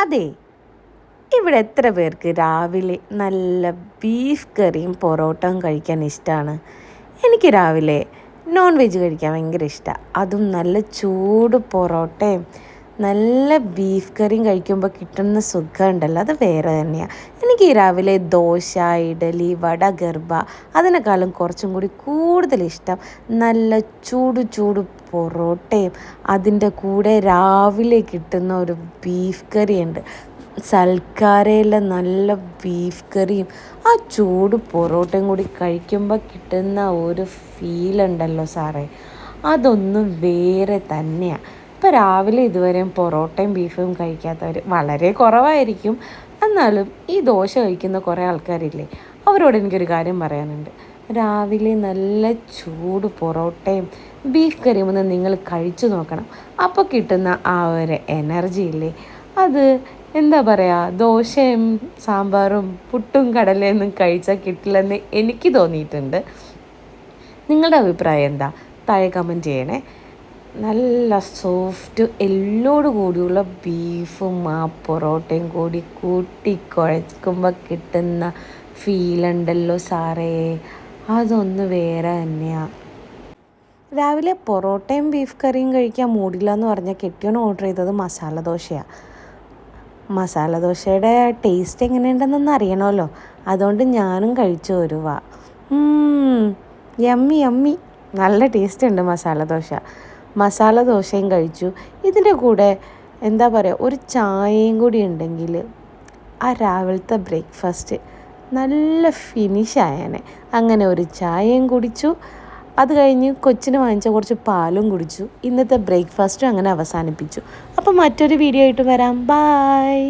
അതെ, ഇവിടെ എത്ര പേർക്ക് രാവിലെ നല്ല ബീഫ് കറിയും പൊറോട്ടയും കഴിക്കാൻ ഇഷ്ടമാണ്? എനിക്ക് രാവിലെ നോൺ വെജ് കഴിക്കാൻ ഭയങ്കര ഇഷ്ടമാണ്. അതും നല്ല ചൂട് പൊറോട്ടയും നല്ല ബീഫ് കറിയും കഴിക്കുമ്പോൾ കിട്ടുന്ന സുഖമുണ്ടല്ലോ, അത് വേറെ തന്നെയാണ്. എനിക്ക് ഈ രാവിലെ ദോശ, ഇഡലി, വട, ഗർഭ അതിനേക്കാളും കുറച്ചും കൂടി കൂടുതൽ ഇഷ്ടം നല്ല ചൂട് ചൂട് പൊറോട്ടയും അതിൻ്റെ കൂടെ രാവിലെ കിട്ടുന്ന ഒരു ബീഫ് കറിയുണ്ട്. സൽക്കാരയിലെ നല്ല ബീഫ് കറിയും ആ ചൂട് പൊറോട്ടയും കൂടി കഴിക്കുമ്പോൾ കിട്ടുന്ന ഒരു ഫീലുണ്ടല്ലോ സാറേ, അതൊന്നും വേറെ തന്നെയാണ്. ഇപ്പോൾ രാവിലെ ഇതുവരെയും പൊറോട്ടയും ബീഫും കഴിക്കാത്തവർ വളരെ കുറവായിരിക്കും. എന്നാലും ഈ ദോശ കഴിക്കുന്ന കുറേ ആൾക്കാരില്ലേ, അവരോട് എനിക്കൊരു കാര്യം പറയാനുണ്ട്. രാവിലെ നല്ല ചൂട് പൊറോട്ടയും ബീഫ് കറിയും ഒന്ന് നിങ്ങൾ കഴിച്ചു നോക്കണം. അപ്പോൾ കിട്ടുന്ന ആ ഒരു എനർജി ഇല്ലേ, അത് എന്താ പറയുക, ദോശയും സാമ്പാറും പുട്ടും കടലയൊന്നും കഴിച്ചാൽ കിട്ടില്ലെന്ന് എനിക്ക് തോന്നിയിട്ടുണ്ട്. നിങ്ങളുടെ അഭിപ്രായം എന്താ? താഴെ കമൻറ്റ് ചെയ്യണേ. നല്ല സോഫ്റ്റ് എല്ലോട് കൂടിയുള്ള ബീഫും ആ പൊറോട്ടയും കൂടി കൂട്ടി കുഴക്കുമ്പോൾ കിട്ടുന്ന ഫീലുണ്ടല്ലോ സാറേ, അതൊന്ന് വേറെ തന്നെയാണ്. രാവിലെ പൊറോട്ടയും ബീഫ് കറിയും കഴിക്കാൻ മൂടില്ല എന്ന് പറഞ്ഞാൽ കെട്ടിയോൻ ഓർഡർ ചെയ്തത് മസാല ദോശയാണ്. മസാല ദോശയുടെ ടേസ്റ്റ് എങ്ങനെയുണ്ടെന്നൊന്ന് അറിയണമല്ലോ, അതുകൊണ്ട് ഞാനും കഴിച്ചു വരുവാ. യമ്മി യമ്മി, നല്ല ടേസ്റ്റ് ഉണ്ട് മസാല ദോശയും കഴിച്ചു. ഇതിൻ്റെ കൂടെ എന്താ പറയുക, ഒരു ചായയും കൂടി ഉണ്ടെങ്കിൽ ആ രാവിലത്തെ ബ്രേക്ക്ഫാസ്റ്റ് നല്ല ഫിനിഷായേനെ. അങ്ങനെ ഒരു ചായയും കുടിച്ചു. അത് കഴിഞ്ഞ് കൊച്ചിന് വാങ്ങിച്ച കുറച്ച് പാലും കുടിച്ചു. ഇന്നത്തെ ബ്രേക്ക്ഫാസ്റ്റും അങ്ങനെ അവസാനിപ്പിച്ചു. അപ്പോൾ മറ്റൊരു വീഡിയോ ആയിട്ട് വരാം. ബായ്.